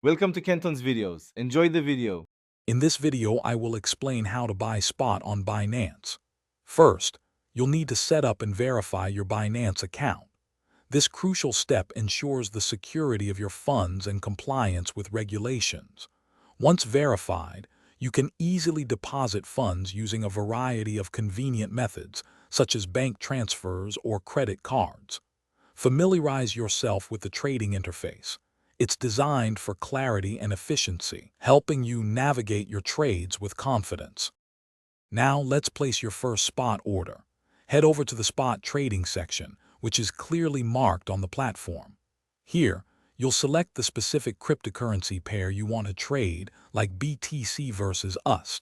Welcome to Kenton's videos. Enjoy the video. In this video, I will explain how to buy spot on Binance. First, you'll need to set up and verify your Binance account. This crucial step ensures the security of your funds and compliance with regulations. Once verified, you can easily deposit funds using a variety of convenient methods, such as bank transfers or credit cards. Familiarize yourself with the trading interface. It's designed for clarity and efficiency, helping you navigate your trades with confidence. Now let's place your first spot order. Head over to the spot trading section, which is clearly marked on the platform. Here, you'll select the specific cryptocurrency pair you want to trade, like BTC versus USD.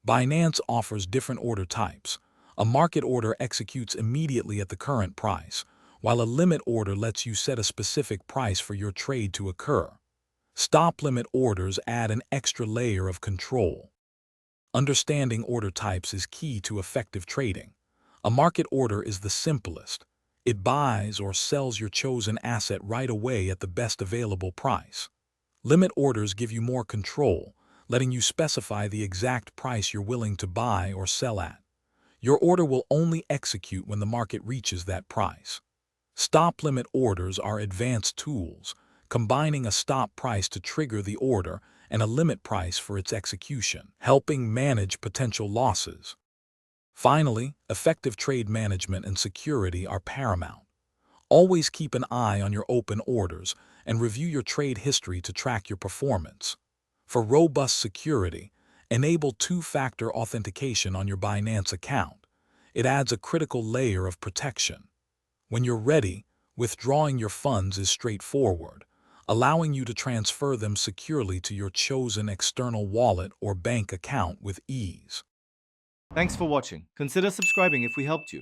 Binance offers different order types. A market order executes immediately at the current price, while a limit order lets you set a specific price for your trade to occur. Stop limit orders add an extra layer of control. Understanding order types is key to effective trading. A market order is the simplest. It buys or sells your chosen asset right away at the best available price. Limit orders give you more control, letting you specify the exact price you're willing to buy or sell at. Your order will only execute when the market reaches that price. Stop limit orders are advanced tools, combining a stop price to trigger the order and a limit price for its execution, helping manage potential losses. Finally, effective trade management and security are paramount. Always keep an eye on your open orders and review your trade history to track your performance. For robust security, enable two-factor authentication on your Binance account. It adds a critical layer of protection. When you're ready, withdrawing your funds is straightforward, allowing you to transfer them securely to your chosen external wallet or bank account with ease. Thanks for watching. Consider subscribing if we helped you.